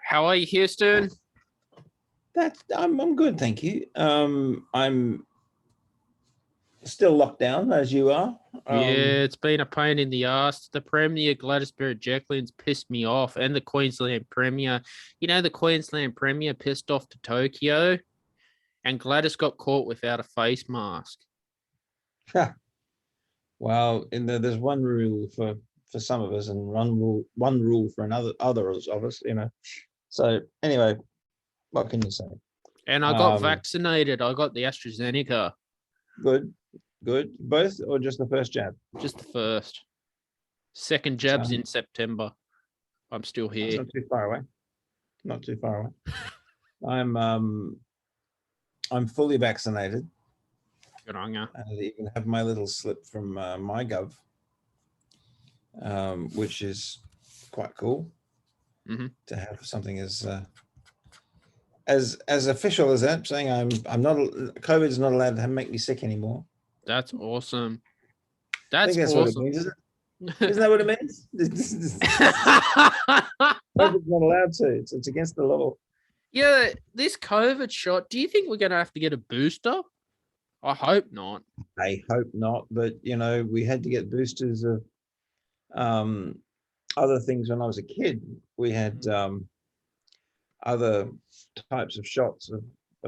How are you, Houston? I'm good, thank you. I'm still locked down as you are. Yeah, it's been a pain in the ass. The Premier, Gladys Berejiklian's pissed me off, and the Queensland Premier. You know, the Queensland Premier pissed off to Tokyo, and Gladys got caught without a face mask. Well, there's one rule for some of us, and one rule for others of us. So anyway, what can you say? And I got vaccinated. I got the AstraZeneca. Good. Both or just the first jab? Just the first. Second jab's in September. I'm still here. Not too far away. I'm fully vaccinated. Good on you. I even have my little slip from MyGov, which is quite cool to have something as official as that, saying I'm not, COVID's not allowed to make me sick anymore. That's awesome. That's awesome. What it means, isn't it? Isn't that what it means? COVID's not allowed to. It's against the law. Yeah, this COVID shot, do you think we're going to have to get a booster? I hope not. I hope not, but we had to get boosters of other things when I was a kid. We had other types of shots of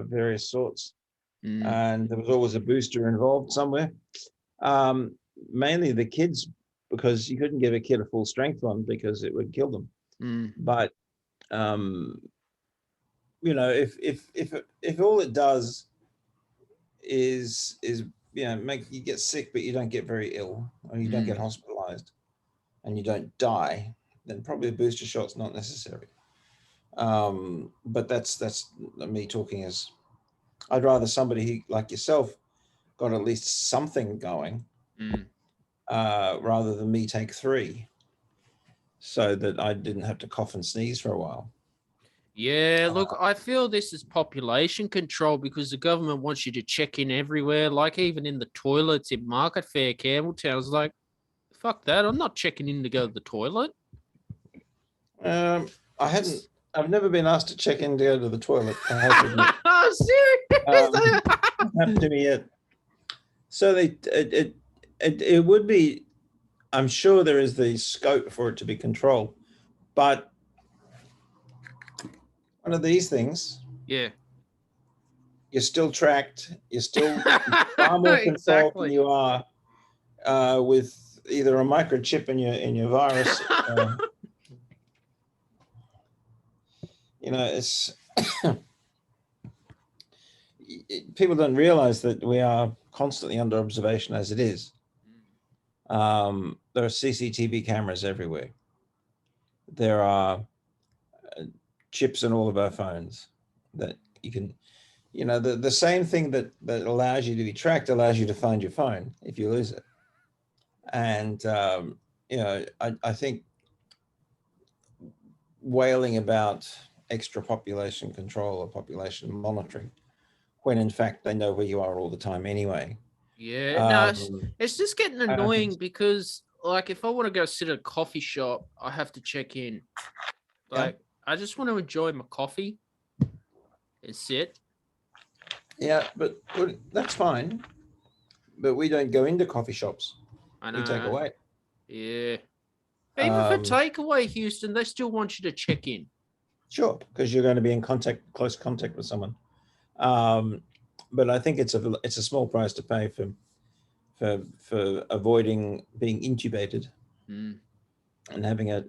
various sorts, and there was always a booster involved somewhere. Mainly the kids, because you couldn't give a kid a full strength one because it would kill them. But if all it does is make you get sick, but you don't get very ill, or you don't get hospitalized, and you don't die, then probably a booster shot's not necessary. But that's me talking as I'd rather somebody like yourself got at least something going, rather than me take 3, so that I didn't have to cough and sneeze for a while. Yeah, look, I feel this is population control because the government wants you to check in everywhere, like even in the toilets in Market Fair, Campbelltown. I was like, fuck that, I'm not checking in to go to the toilet. I've never been asked to check in to go to the toilet. I have to admit. Oh, serious? Happened to me yet. So it would be, I'm sure there is the scope for it to be controlled, but one of these things, yeah, you're still tracked. You're still far more controlled than you are with either a microchip in your virus. It's people don't realize that we are constantly under observation as it is. There are CCTV cameras everywhere. There are chips in all of our phones that you can, the same thing that allows you to be tracked allows you to find your phone if you lose it. And, I think wailing about extra population control or population monitoring, when in fact they know where you are all the time anyway. Yeah, it's just getting annoying because, like, if I want to go sit at a coffee shop, I have to check in. Like, I just want to enjoy my coffee and sit. Yeah, but that's fine. But we don't go into coffee shops. I know. We take away. Yeah. Even for takeaway, Houston, they still want you to check in. Sure, because you're going to be in close contact with someone. But I think it's a small price to pay for avoiding being intubated and having a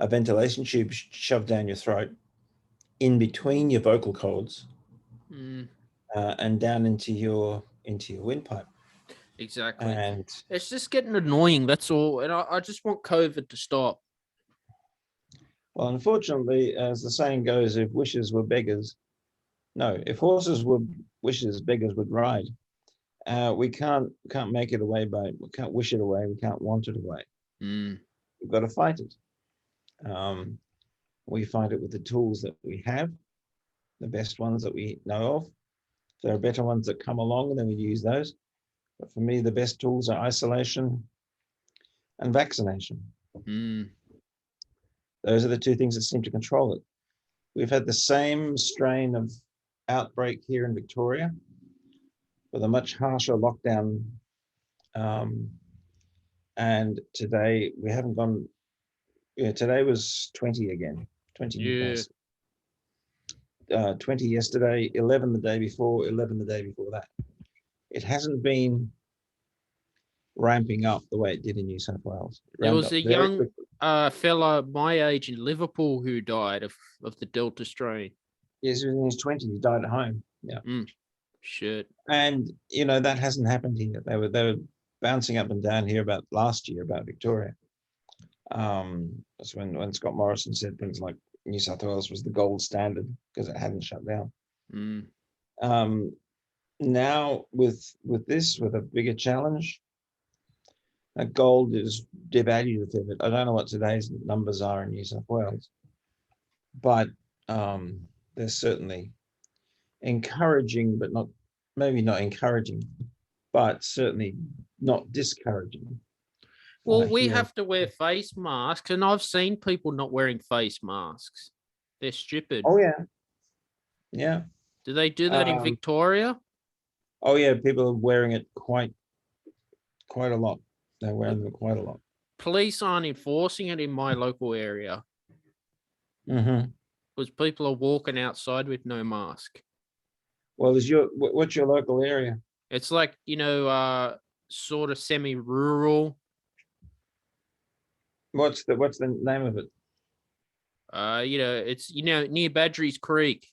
ventilation tube shoved down your throat in between your vocal cords and down into your windpipe. Exactly. And it's just getting annoying, that's all. And I just want COVID to stop. Well, unfortunately, as the saying goes, if wishes were beggars, no, if horses were wishes, beggars would ride. We can't make it away we can't wish it away. We can't want it away. We've got to fight it. We fight it with the tools that we have, the best ones that we know of. If there are better ones that come along, then we use those. But for me, the best tools are isolation and vaccination. Those are the two things that seem to control it. We've had the same strain of outbreak here in Victoria with a much harsher lockdown. And today we haven't gone, today was 20 again, 20 new cases. 20 yesterday, 11 the day before, 11 the day before that. It hasn't been ramping up the way it did in New South Wales. There was a young fella my age in Liverpool who died of the Delta strain. Yes, he was in his 20s. He died at home. Yeah. Shit. And that hasn't happened here. They were bouncing up and down here about last year about Victoria. That's when Scott Morrison said things like New South Wales was the gold standard because it hadn't shut down. Now with a bigger challenge, gold is devalued a fair bit. I don't know what today's numbers are in New South Wales, but they're certainly encouraging, but maybe not encouraging, but certainly not discouraging. Well, we have to wear face masks, and I've seen people not wearing face masks. They're stupid. Oh, yeah. Yeah. Do they do that in Victoria? Oh, yeah. People are wearing it quite a lot. They're wearing them quite a lot. Police aren't enforcing it in my local area. Because people are walking outside with no mask. Well, what's your local area? It's like, sort of semi-rural. What's the name of it? It's near Badgerys Creek.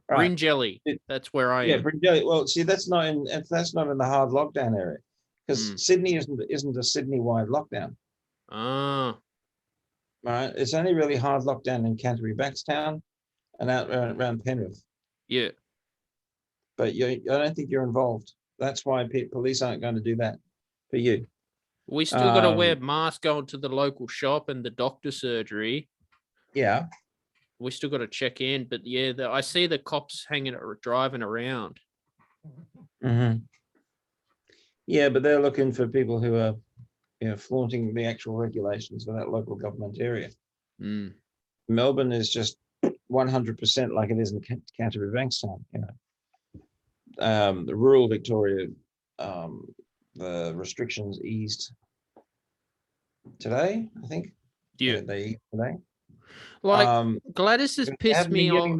Right. Bringelly. That's where I am. Yeah, Bringelly. Well, see, that's not in the hard lockdown area, because Sydney isn't a Sydney-wide lockdown. Right. It's only really hard lockdown in Canterbury, Bankstown, and out around Penrith. Yeah. But I don't think you're involved. That's why police aren't going to do that for you. We still got to wear masks going to the local shop and the doctor surgery. Yeah. We still got to check in, but yeah, I see the cops driving around. Yeah, but they're looking for people who are, flaunting the actual regulations for that local government area. Melbourne is just 100% like it is in Canterbury, Bankstown. The rural Victoria, the restrictions eased today, I think. Yeah, they eased today. Like Gladys has pissed me off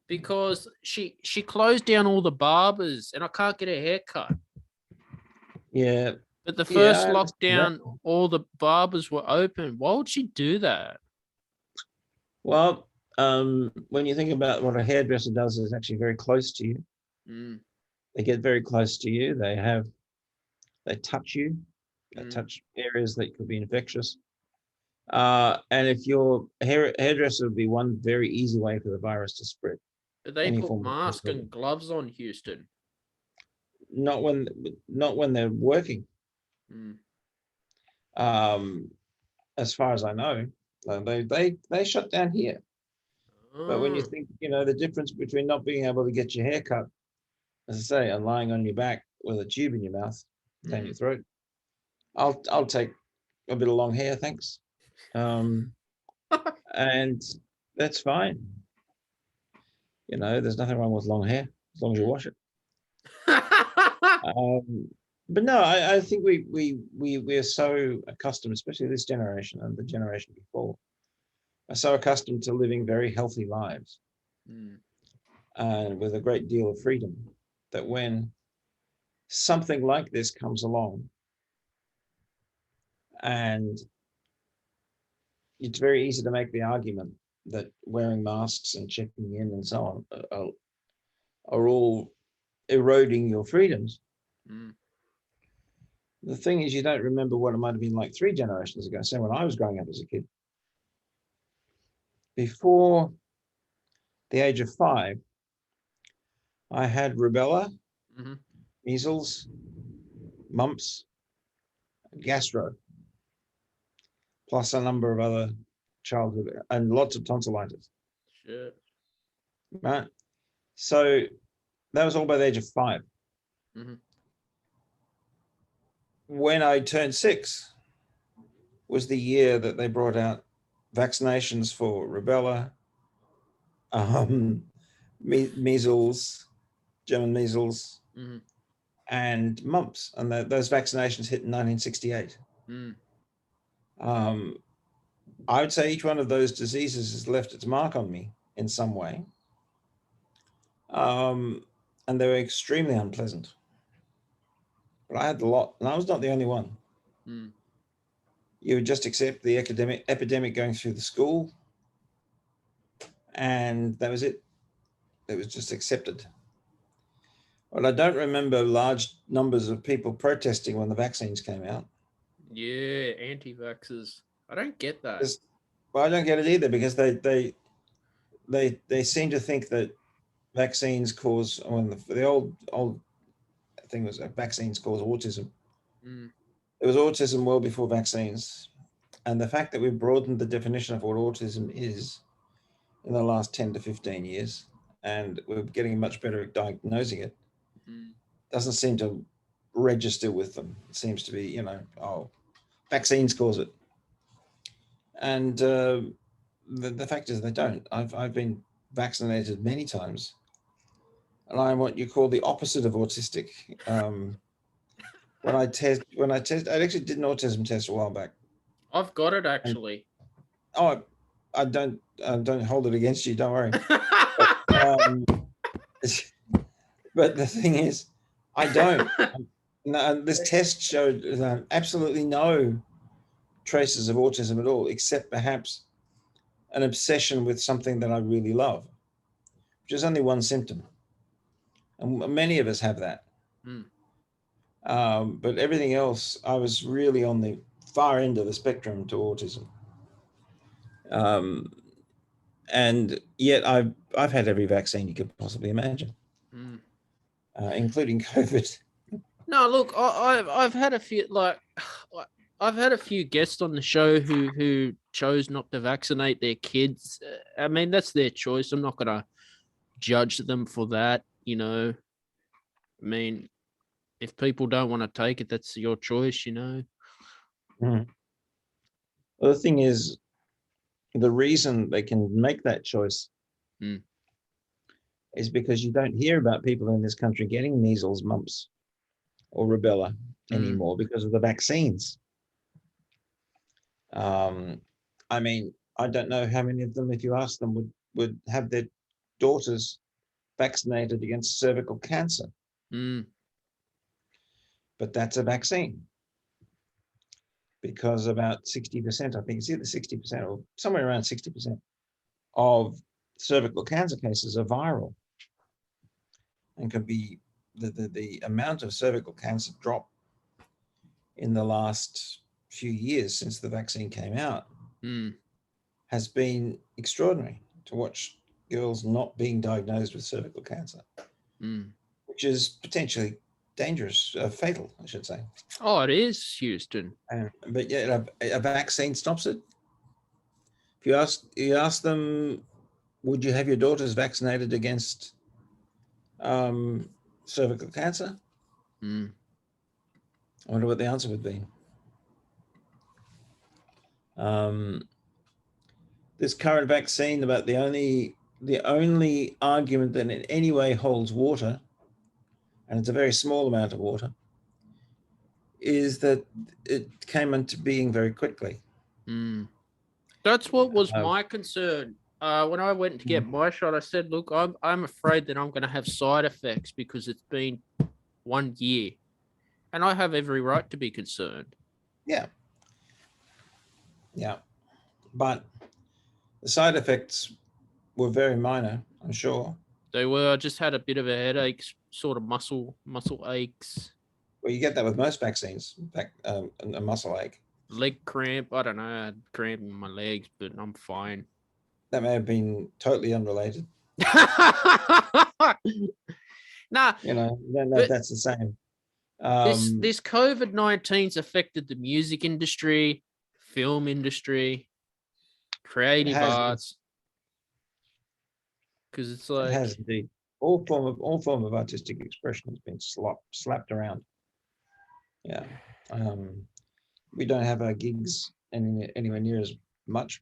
because she closed down all the barbers and I can't get a haircut. Yeah. But the first lockdown, all the barbers were open. Why would she do that? Well, when you think about what a hairdresser does, is actually very close to you. They get very close to you. They touch you. They touch areas that could be infectious. And if your hairdresser would be one very easy way for the virus to spread. But they put masks and gloves on, Houston. Not when they're working. As far as I know, they shut down here. But when you think, the difference between not being able to get your hair cut, as I say, and lying on your back with a tube in your mouth, down your throat, I'll take a bit of long hair, thanks. And that's fine. There's nothing wrong with long hair as long as you wash it. But no, I think we're so accustomed, especially this generation and the generation before, are so accustomed to living very healthy lives and with a great deal of freedom, that when something like this comes along, and it's very easy to make the argument that wearing masks and checking in and so on are all eroding your freedoms. The thing is, you don't remember what it might have been like 3 generations ago. So when I was growing up as a kid, before the age of 5, I had rubella, measles, mumps, gastro, plus a number of other childhood and lots of tonsillitis. Shit. Right. So that was all by the age of 5. When I turned 6 was the year that they brought out vaccinations for rubella, measles, German measles, and mumps, and those vaccinations hit in 1968. I would say each one of those diseases has left its mark on me in some way, and they were extremely unpleasant. But I had a lot, and I was not the only one. You would just accept the epidemic going through the school, and that was it. It was just accepted. Well, I don't remember large numbers of people protesting when the vaccines came out. Yeah, anti-vaxxers. I don't get that. Well, I don't get it either, because they seem to think that vaccines cause, when the old thing was vaccines cause autism. There was autism well before vaccines, and the fact that we've broadened the definition of what autism is in the last 10 to 15 years, and we're getting much better at diagnosing it, doesn't seem to register with them. It seems to be, vaccines cause it. And the fact is they don't. I've been vaccinated many times, and I'm what you call the opposite of autistic. When I actually did an autism test a while back. I've got it actually. And, I don't hold it against you. Don't worry. But the thing is, I don't. No, this test showed absolutely no traces of autism at all, except perhaps an obsession with something that I really love, which is only one symptom. And many of us have that. But everything else, I was really on the far end of the spectrum to autism. And yet I've had every vaccine you could possibly imagine, including COVID. No, look, I've had a few, I've had a few guests on the show who chose not to vaccinate their kids. I mean, that's their choice. I'm not gonna judge them for that. I mean, if people don't want to take it, that's your choice. Well, the thing is, the reason they can make that choice is because you don't hear about people in this country getting measles, mumps, or rubella anymore because of the vaccines. I mean, I don't know how many of them, if you ask them, would have their daughters vaccinated against cervical cancer. But that's a vaccine, because about 60%, I think it's either 60% or somewhere around 60% of cervical cancer cases are viral, and can be the amount of cervical cancer drop in the last few years since the vaccine came out has been extraordinary, to watch girls not being diagnosed with cervical cancer, which is potentially dangerous, fatal, I should say. Oh, it is, Houston. But yeah, a vaccine stops it. If you ask them, would you have your daughters vaccinated against cervical cancer? I wonder what the answer would be. This current vaccine, about the only argument that in any way holds water, and it's a very small amount of water, is that it came into being very quickly. That's what was my concern. When I went to get my shot, I said, look, I'm afraid that I'm going to have side effects because it's been 1 year. And I have every right to be concerned. Yeah. But the side effects were very minor, I'm sure. They were. I just had a bit of a headache, sort of muscle aches. Well, you get that with most vaccines, a muscle ache. Leg cramp. I don't know. I had cramp in my legs, but I'm fine. That may have been totally unrelated. Nah. I don't know if that's the same. This COVID-19's affected the music industry, film industry, creative arts. Because it's like, it has indeed. All form of artistic expression has been slapped around. Yeah. We don't have our gigs anywhere near as much.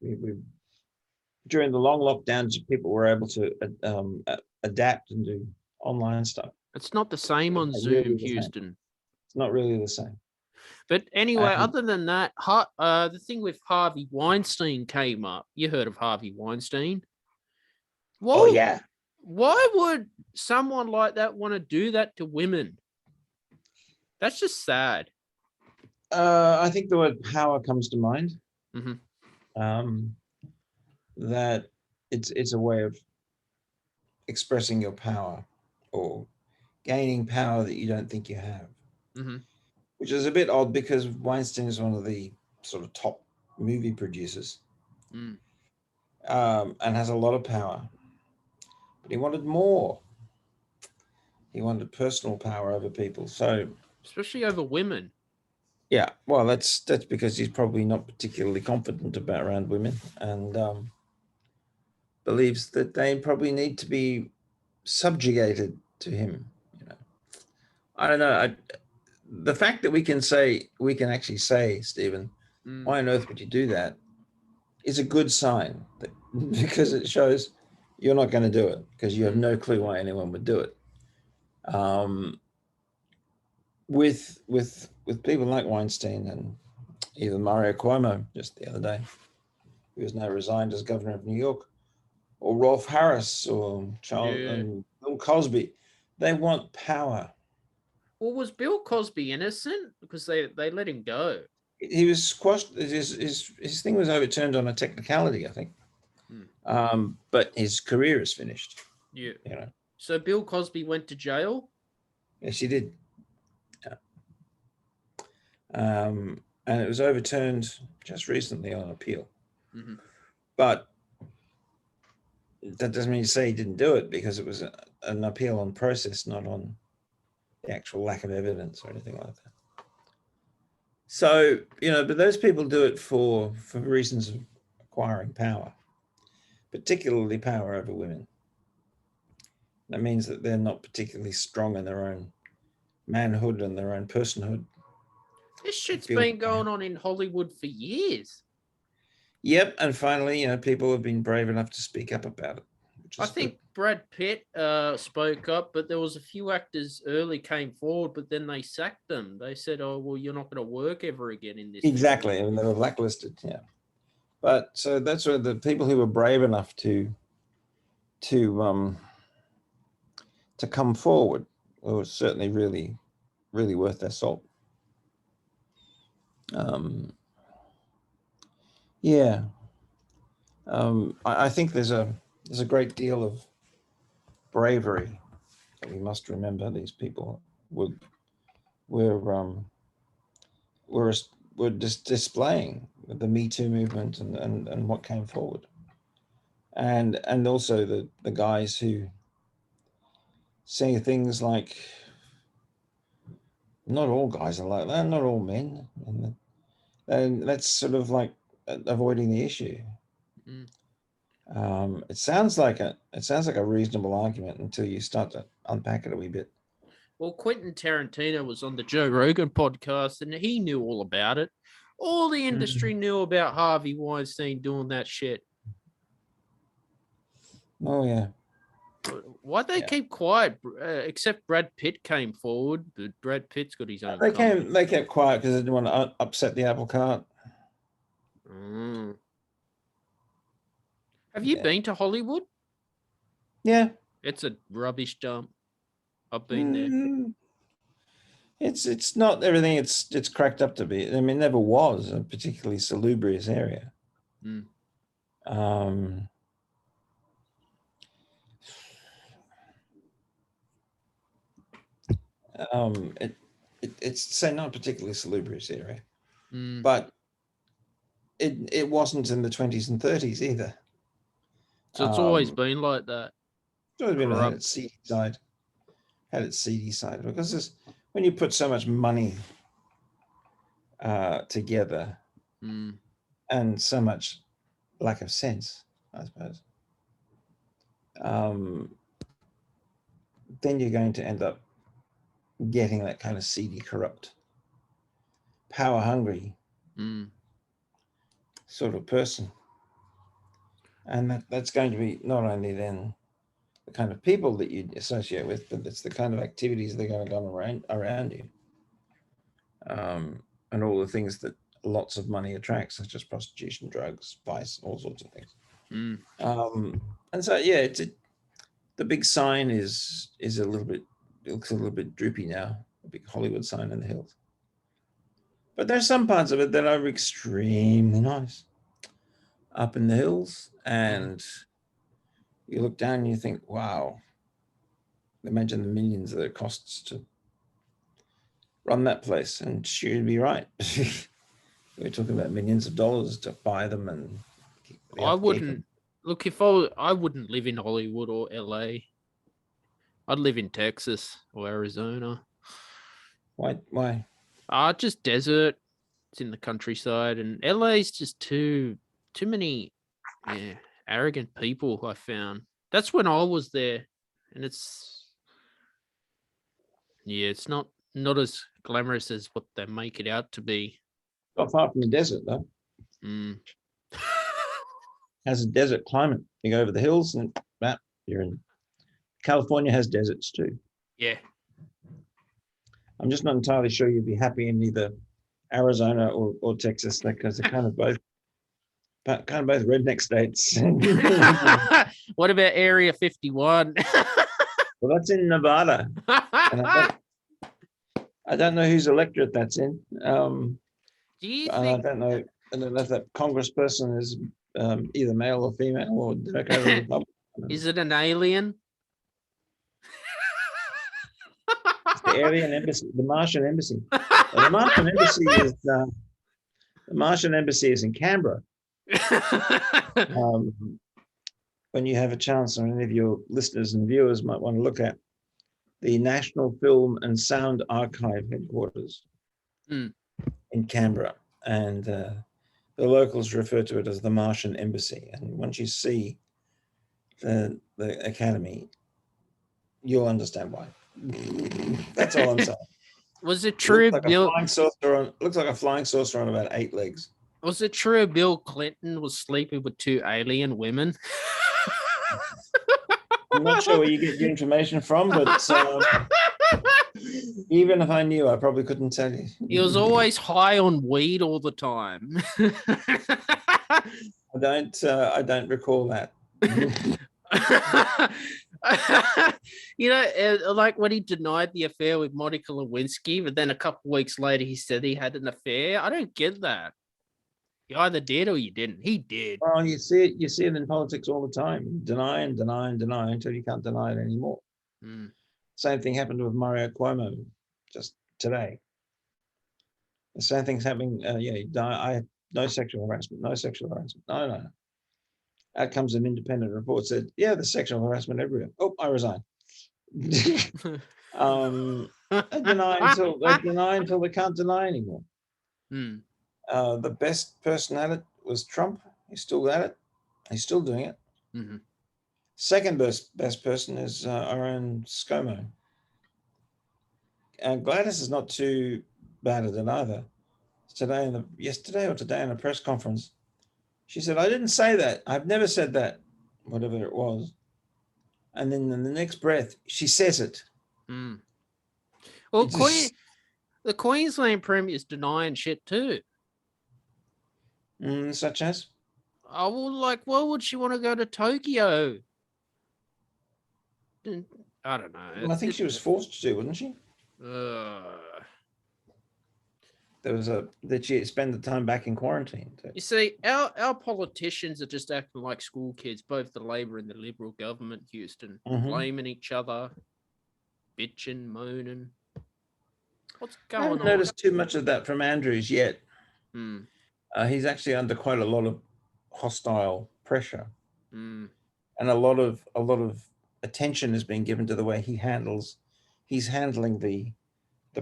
During the long lockdowns, people were able to adapt and do online stuff. It's not the same on It's Zoom, really the same. Houston. It's not really the same. But anyway, And- other than that, the thing with Harvey Weinstein came up. You heard of Harvey Weinstein? Oh yeah. Why would someone like that want to do that to women? That's just sad. I think the word power comes to mind. Mm-hmm. That it's a way of expressing your power or gaining power that you don't think you have. Mm-hmm. Which is a bit odd because Weinstein is one of the sort of top movie producers, and has a lot of power. But he wanted more. He wanted personal power over people. So, Especially over women. yeah, well, that's because he's probably not particularly confident around women, and believes that they probably need to be subjugated to him. I don't know. The fact that we can actually say, Stephen, why on earth would you do that, is a good sign because it shows you're not going to do it because you have no clue why anyone would do it. With people like Weinstein and even Mario Cuomo just the other day, who has now resigned as governor of New York, or Rolf Harris or and Bill Cosby, they want power. Well, was Bill Cosby innocent? Because they let him go. He was squashed. His thing was overturned on a technicality, I think. But his career is finished. Yeah. So Bill Cosby went to jail? Yes, he did. Yeah. And it was overturned just recently on appeal. Mm-hmm. But that doesn't mean to say he didn't do it, because it was an appeal on process, not on the actual lack of evidence or anything like that. So, but those people do it for reasons of acquiring power, particularly power over women. That means that they're not particularly strong in their own manhood and their own personhood. This shit's been going on in Hollywood for years. Yep, and finally, people have been brave enough to speak up about it. I think Brad Pitt spoke up, but there was a few actors early came forward, but then they sacked them. They said, "Oh, well, you're not going to work ever again in this." Exactly, and they were blacklisted. Yeah, but so that's where the people who were brave enough to come forward were certainly really, really worth their salt. Yeah, I think there's a great deal of bravery that we must remember. These people were just displaying the Me Too movement and what came forward, and also the guys who say things like, not all guys are like that, not all men, and that's sort of like avoiding the issue. It sounds like a reasonable argument until you start to unpack it a wee bit. Well, Quentin Tarantino was on the Joe Rogan podcast, and he knew all about it. All the industry knew about Harvey Weinstein doing that shit. Oh yeah. Why'd they keep quiet? Except Brad Pitt came forward, but Brad Pitt's got his own. They kept quiet because they didn't want to upset the apple cart. Have you been to Hollywood? Yeah. It's a rubbish dump. I've been there. It's not everything it's cracked up to be. I mean, it never was a particularly salubrious area. It's not a particularly salubrious area, but it wasn't in the 20s and 30s either. So it's always been like that. It's always been had its seedy side, because when you put so much money together and so much lack of sense, I suppose, then you're going to end up getting that kind of seedy, corrupt, power hungry sort of person. And that's going to be not only then the kind of people that you associate with, but it's the kind of activities that are going to go around you. And all the things that lots of money attracts, such as prostitution, drugs, vice, all sorts of things. And so, yeah, the big sign is a little bit, it looks a little bit droopy now, a big Hollywood sign in the hills. But there's some parts of it that are extremely nice up in the hills, and you look down and you think, wow, imagine the millions that it costs to run that place. And she'd be right. We're talking about millions of dollars to buy them and keep the I upkeep. wouldn't look if I wouldn't live in Hollywood or LA. I'd live in Texas or Arizona. Why? Just desert. It's in the countryside, and LA's just too many arrogant people. I found that's when I was there, and it's not as glamorous as what they make it out to be. Not far from the desert, though. Has a desert climate. You go over the hills and you're in. California has deserts too. Yeah. I'm just not entirely sure you'd be happy in either Arizona or Texas, because they're kind of both redneck states. What about Area 51? Well, that's in Nevada. And I don't know whose electorate that's in. Do you think? I don't know if that congressperson is either male or female or Democrat or Republican. Is it an alien? It's the alien embassy, the Martian embassy. Well, the Martian embassy is in Canberra. When you have a chance, or any of your listeners and viewers might want to look at the National Film and Sound Archive headquarters in Canberra, and the locals refer to it as the Martian Embassy. And once you see the academy, you'll understand why. That's all I'm saying. Was it true? Looks like a flying saucer on about 8 legs. Was it true Bill Clinton was sleeping with 2 alien women? I'm not sure where you get your information from, but even if I knew, I probably couldn't tell you. He was always high on weed all the time. I don't recall that. Like when he denied the affair with Monica Lewinsky, but then a couple of weeks later he said he had an affair. I don't get that. You either did or you didn't. He did. Well, you see it in politics all the time. Deny and deny and deny until you can't deny it anymore. Same thing happened with Mario Cuomo just today. The same thing's happening. No sexual harassment. No. Out comes an independent report, said, yeah, there's sexual harassment everywhere. Oh, I resign. They deny until they can't deny anymore. The best person at it was Trump. He's still at it. He's still doing it. Second best person is our own ScoMo. Gladys is not too bad at it either. Today in a press conference, she said, I didn't say that. I've never said that, whatever it was. And then in the next breath, she says it. Well, the Queensland Premier's denying shit too. Such as? Oh, well, like, why would she want to go to Tokyo? I don't know. Well, I think she was forced to, wasn't she? That she spend the time back in quarantine. You see, our politicians are just acting like school kids, both the Labor and the Liberal government, Houston, blaming each other, bitching, moaning. What's going on? I haven't noticed too much of that from Andrews yet. He's actually under quite a lot of hostile pressure, and a lot of attention is being given to the way he's handling the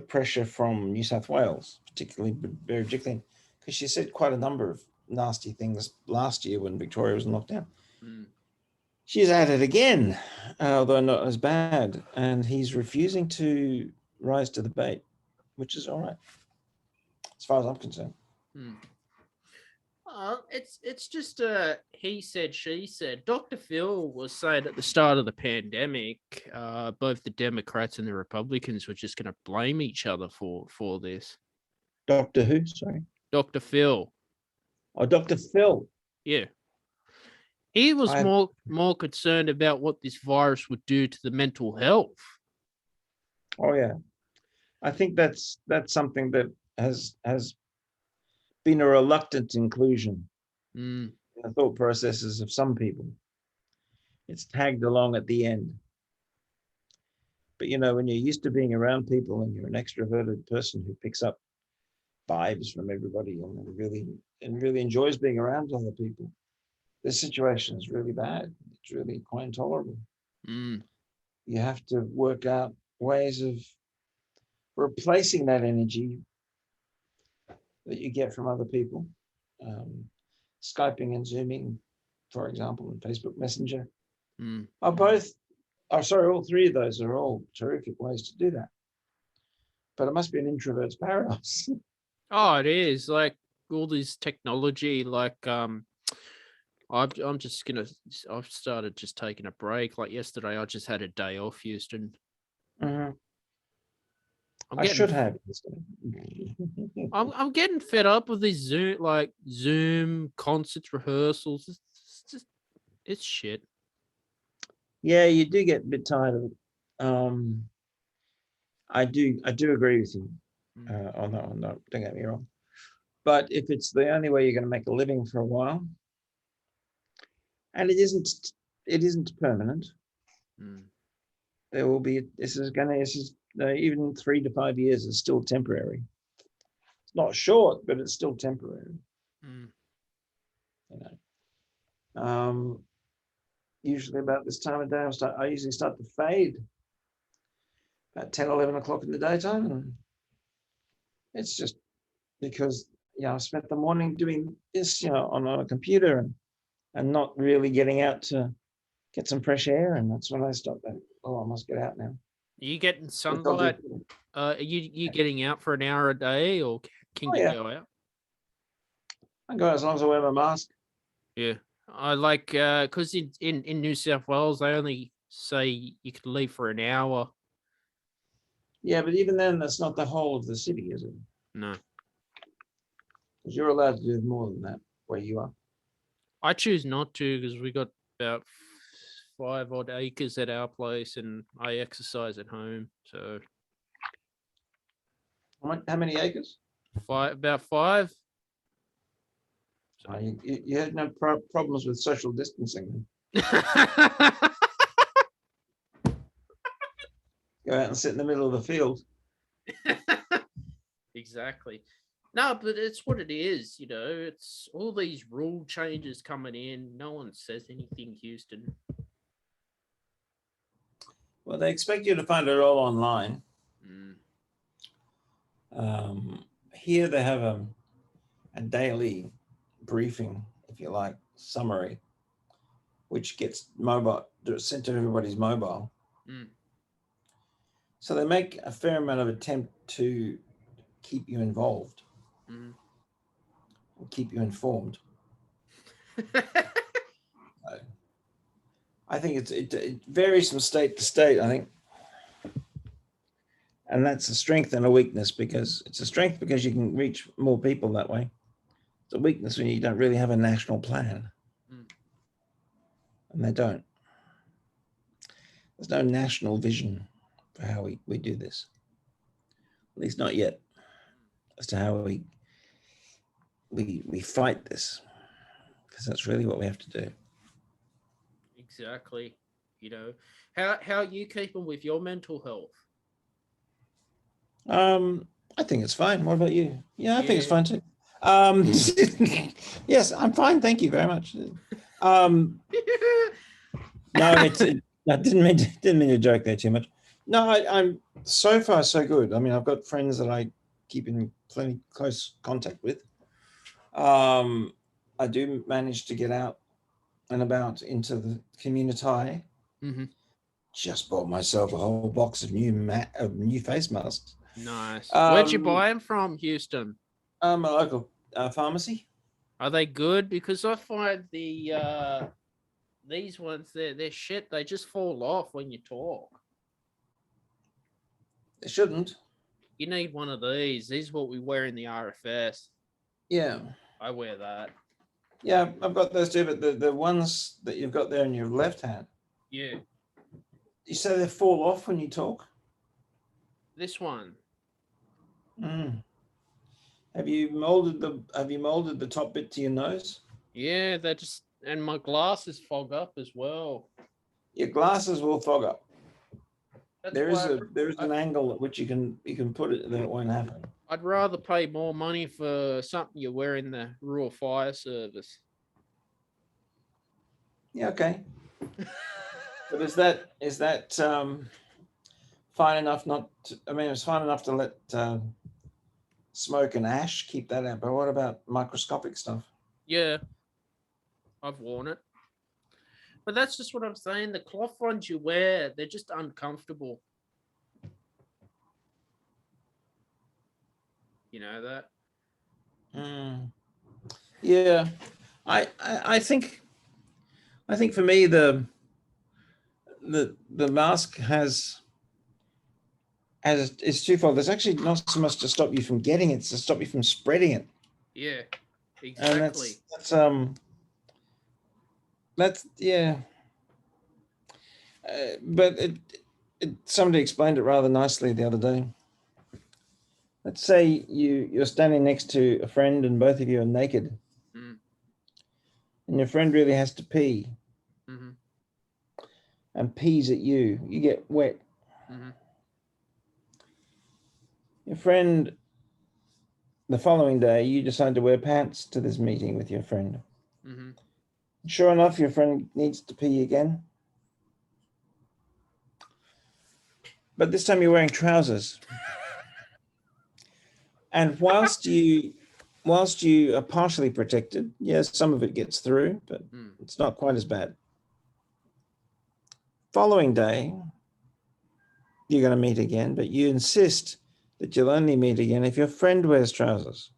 pressure from New South Wales, particularly Berejiklian, because she said quite a number of nasty things last year when Victoria was in lockdown. She's at it again, although not as bad, and he's refusing to rise to the bait, which is all right, as far as I'm concerned. It's just he said, she said. Dr. Phil was saying at the start of the pandemic, both the Democrats and the Republicans were just going to blame each other for this. Doctor who? Sorry. Dr. Phil. Oh, Dr. Phil. Yeah. He was more concerned about what this virus would do to the mental health. Oh yeah. I think that's something that has been a reluctant inclusion in the thought processes of some people. It's tagged along at the end. But when you're used to being around people and you're an extroverted person who picks up vibes from everybody and really enjoys being around other people, this situation is really bad. It's really quite intolerable. You have to work out ways of replacing that energy that you get from other people. Skyping and Zooming, for example, and Facebook Messenger all three of those are all terrific ways to do that. But it must be an introvert's paradise. Oh, it is. Like all this technology, like I'm just I've started just taking a break. Like yesterday, I just had a day off, Houston. I should have. I'm getting fed up with these Zoom concerts, rehearsals. It's shit. Yeah, you do get a bit tired of it. I do agree with you on that one. Don't get me wrong. But if it's the only way you're going to make a living for a while, and it isn't permanent. There will be. Even 3 to 5 years is still temporary. It's not short, but it's still temporary. Usually about this time of day, I usually start to fade about 10, 11 o'clock in the daytime. And it's just because, I spent the morning doing this, on a computer and not really getting out to get some fresh air. And that's when I stopped that. Oh, I must get out now. Are you getting sunlight? Are you getting out for an hour a day, or can you go out? I go as long as I wear my mask. Yeah. I like, because in New South Wales, they only say you could leave for an hour. Yeah, but even then, that's not the whole of the city, is it? No. Because you're allowed to do more than that where you are. I choose not to because we got about 5 odd acres at our place and I exercise at home. So. How many acres? About 5. So you had no problems with social distancing. Go out and sit in the middle of the field. Exactly. No, but it's what it is, it's all these rule changes coming in. No one says anything, Houston. Well, they expect you to find it all online. Here they have a daily briefing, if you like, summary, which gets sent to everybody's mobile. So they make a fair amount of attempt to keep you involved, keep you informed. I think it varies from state to state, I think. And that's a strength and a weakness, because it's a strength because you can reach more people that way. It's a weakness when you don't really have a national plan. And they don't. There's no national vision for how we do this. At least not yet. As to how we fight this. Because that's really what we have to do. Exactly. How are you keeping with your mental health? I think it's fine. What about you? Yeah, I think it's fine too. Yes, I'm fine. Thank you very much. No, I didn't mean to joke there too much. No, I'm so far so good. I mean, I've got friends that I keep in plenty close contact with. I do manage to get out and about into the community. Just bought myself a whole box of new face masks. Nice. Where'd you buy them from, Houston? A local pharmacy. Are they good? Because I find these ones, they're shit. They just fall off when you talk. They shouldn't. You need one of these. These are what we wear in the RFS. Yeah. I wear that. Yeah, I've got those too, but the ones that you've got there in your left hand. Yeah. You say they fall off when you talk? This one. Mm. Have you molded the top bit to your nose? Yeah, they're just, and my glasses fog up as well. Your glasses will fog up. That's There is why an angle at which you can put it that it won't happen. I'd rather pay more money for something you wear in the Rural Fire Service. Yeah, okay. But is that fine enough not to, I mean, it's fine enough to let smoke and ash keep that out, but what about microscopic stuff? Yeah, I've worn it. But that's just what I'm saying. The cloth ones you wear, they're just uncomfortable. You know that? Yeah, I think for me the mask has it's twofold. There's actually not so much to stop you from getting it, it's to stop you from spreading it. Yeah, exactly. And that's yeah. But somebody explained it rather nicely the other day. Let's say you're standing next to a friend and both of you are naked, and your friend really has to pee, and pees at you. You get wet. Your friend, the following day, you decide to wear pants to this meeting with your friend. Sure enough, your friend needs to pee again. But this time you're wearing trousers. And whilst you are partially protected, yes, some of it gets through, but it's not quite as bad. Following day, you're going to meet again, but you insist that you'll only meet again if your friend wears trousers.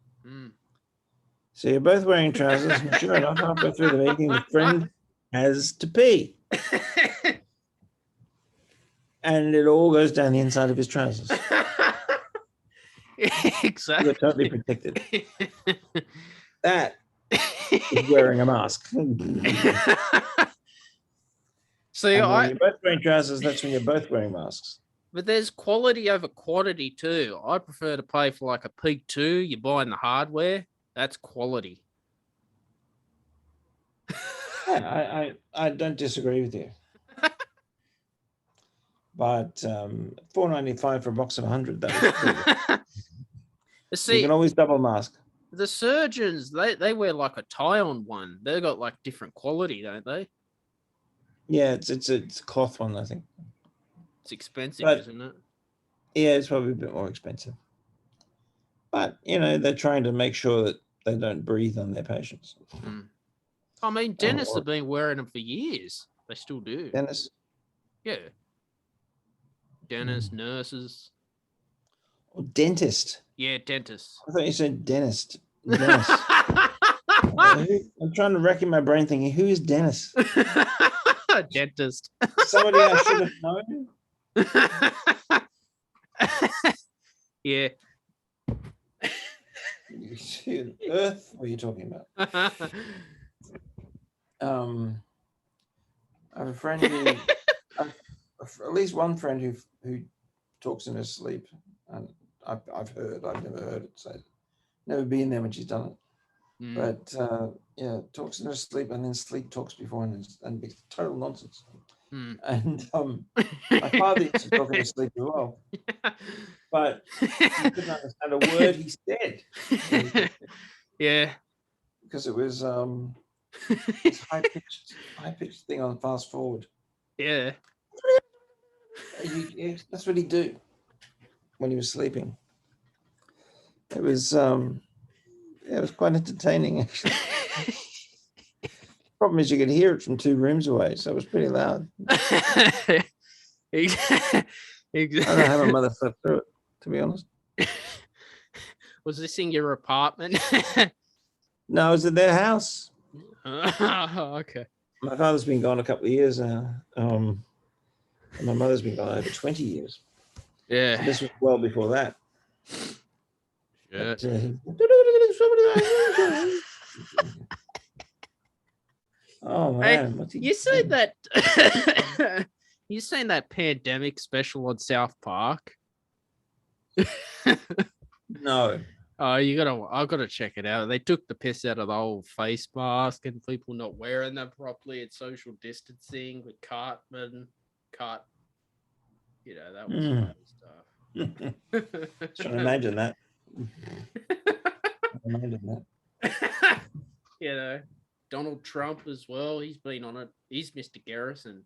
So you're both wearing trousers, and sure enough, halfway through the meeting, the friend has to pee. And it all goes down the inside of his trousers. Exactly. You're totally protected. That is wearing a mask. See, when you're both wearing trousers, that's when you're both wearing masks. But there's quality over quantity too. I prefer to pay for like a Peak 2. You're buying the hardware. That's quality. I don't disagree with you. But $4.95 for a box of 100, that was See, you can always double mask. The surgeons, they wear like a tie-on one. They've got like different quality, don't they? Yeah, it's a cloth one, I think. It's expensive, isn't it? Yeah, it's probably a bit more expensive. But, they're trying to make sure that they don't breathe on their patients. I mean, dentists have been wearing them for years. They still do. Dentists? Yeah. Dentists, nurses. Oh, dentist? Yeah, dentist. I thought you said dentist. Dennis. I'm trying to rack in my brain thinking, who is Dennis? Dentist. Somebody I should have known? Yeah. Who on earth were you talking about? I have a friend who, at least one friend who talks in her sleep, and I've never heard it, so never been there when she's done it. But talks in her sleep, and then sleep talks before, and it's total nonsense. And my father used to talk in his sleep as well, but he couldn't understand a word he said. Yeah, because it was this high pitched thing on fast forward. Yeah. That's what he'd do when he was sleeping. It was quite entertaining, actually. Problem is you could hear it from 2 rooms away, so it was pretty loud. I don't know how my mother slept through it, to be honest. Was this in your apartment? No, I was at their house. Okay. My father's been gone a couple of years now. And my mother's been gone over 20 years. Yeah. So this was well before that. Shit. But, oh man, what's he You seen doing? that? You seen that pandemic special on South Park? No. Oh, I gotta check it out. They took the piss out of the whole face mask and people not wearing them properly and social distancing with Cartman. You know, that was funny stuff. Trying to imagine that. Imagine that. You know, Donald Trump as well. He's been on it. He's Mr. Garrison.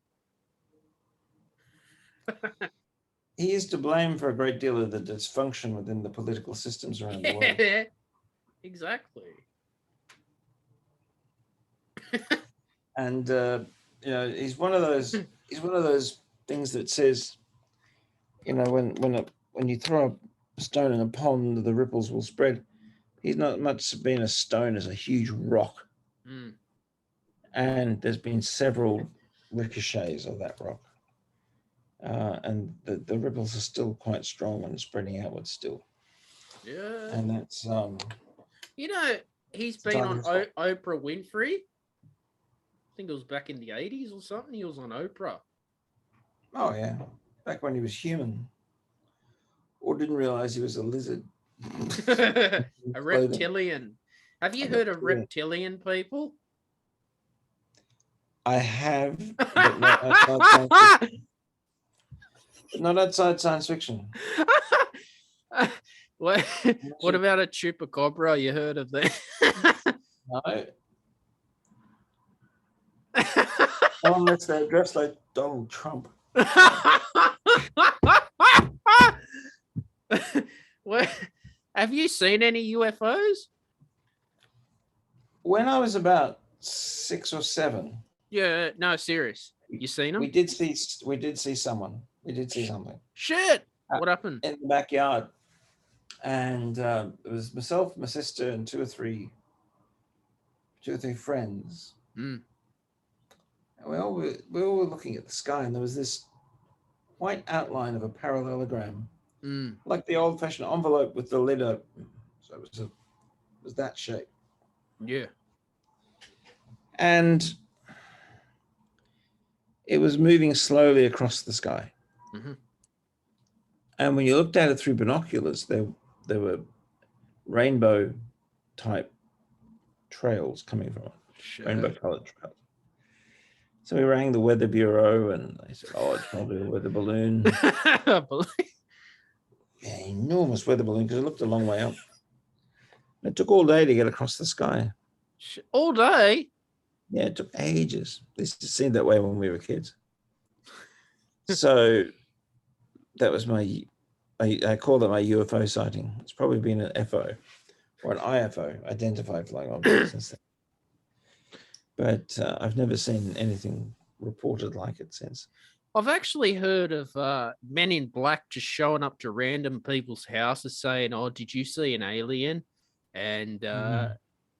He is to blame for a great deal of the dysfunction within the political systems around the world. Yeah, exactly. And you know, he's one of those things that says, you know, when you throw a stone in a pond, the ripples will spread. He's not much been a stone as a huge rock. Mm. And there's been several ricochets of that rock. And the ripples are still quite strong and spreading outwards still. Yeah. And that's you know, he's been on Oprah Winfrey. I think it was back in the 80s or something. He was on Oprah. Oh yeah, back when he was human, or didn't realize he was a lizard. A reptilian. Have you heard of reptilian people? I have, but not outside science fiction. What about a chupacabra? You heard of that? No. Unless they're dressed like Donald Trump. What? Have you seen any UFOs? When I was about 6 or 7. Yeah, no, serious. You seen them? We did see someone. We did see something. Shit! What happened? In the backyard. And it was myself, my sister, and two or three friends. Mm. And we all were looking at the sky, and there was this white outline of a parallelogram, like the old-fashioned envelope with the lid open. So it was that shape. Yeah. And it was moving slowly across the sky. Mm-hmm. And when you looked at it through binoculars, there were rainbow-type trails coming from it, rainbow-colored trails. So we rang the Weather Bureau, and they said, "Oh, it's probably a weather balloon." Yeah, enormous weather balloon, because it looked a long way up. And it took all day to get across the sky. All day? Yeah, it took ages. This seemed that way when we were kids. So that was I call that my UFO sighting. It's probably been an FO or an IFO, identified flying object, since then. But I've never seen anything reported like it since. I've actually heard of men in black just showing up to random people's houses saying, "Oh, did you see an alien?" And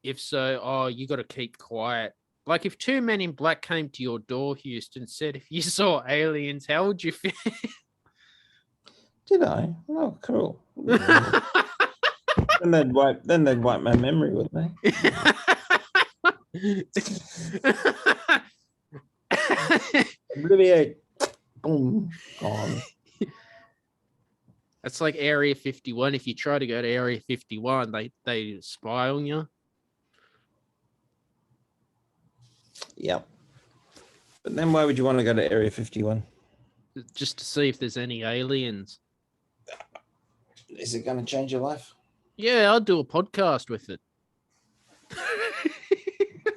if so, "Oh, you got to keep quiet." Like if two men in black came to your door, Houston, said, "If you saw aliens, how would you feel?" Did I? Oh, cool. Then they'd wipe my memory, wouldn't they? Obliviate. Boom. Gone. That's like Area 51. If you try to go to Area 51, they spy on you. Yep. But then why would you want to go to Area 51? Just to see if there's any aliens. Is it going to change your life? Yeah, I'll do a podcast with it.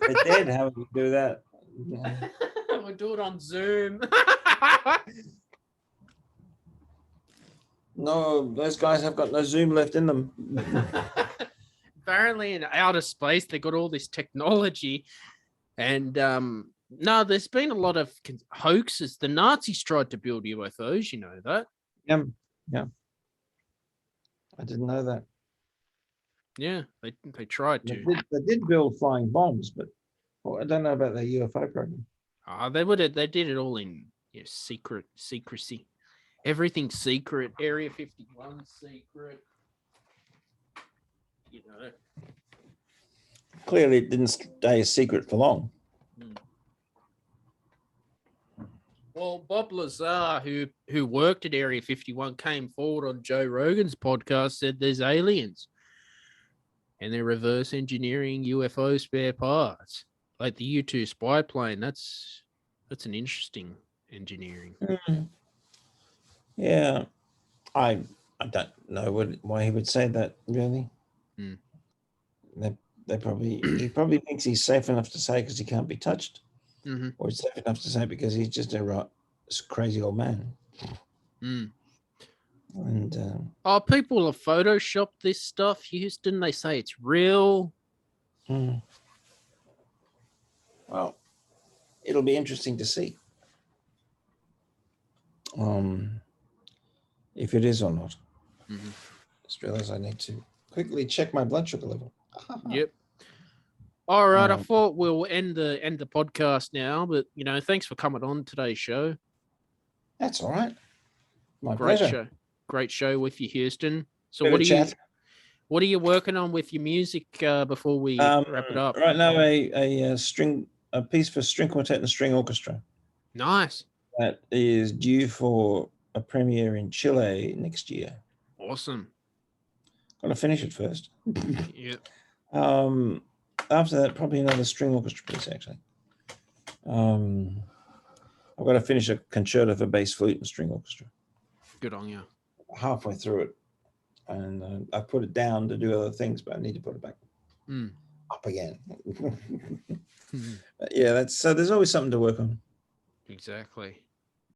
They did. How would you do that? Yeah. We'll do it on Zoom. No, those guys have got no Zoom left in them. Apparently in outer space, they got all this technology. And no, there's been a lot of hoaxes. The Nazis tried to build UFOs, you know that? Yeah. I didn't know that. Yeah, they tried to. They did build flying bombs, but I don't know about their UFO program. They did it all in secrecy. Everything's secret. Area 51 secret. You know. Clearly, it didn't stay a secret for long. Well, Bob Lazar, who worked at Area 51, came forward on Joe Rogan's podcast, said there's aliens, and they're reverse engineering UFO spare parts, like the U-2 spy plane. That's an interesting engineering. Yeah, I don't know why he would say that. Really, he probably thinks he's safe enough to say because he can't be touched, or he's safe enough to say because he's just a crazy old man. And people have photoshopped this stuff, Houston. They say it's real. Well, it'll be interesting to see if it is or not. Just realized I need to quickly check my blood sugar level. Yep. All right, I thought we'll end the podcast now, but thanks for coming on today's show. That's all right. My Great pleasure. show. Great show with you, Houston. So what are you working on with your music before we wrap it up? Right now, a piece for string quartet and string orchestra. Nice. That is due for a premiere in Chile next year. Awesome. Got to finish it first. Yeah. After that, probably another string orchestra piece, actually. I've got to finish a concerto for bass, flute, and string orchestra. Good on you. Halfway through it. And I put it down to do other things, but I need to put it back up again. But yeah, so there's always something to work on. Exactly.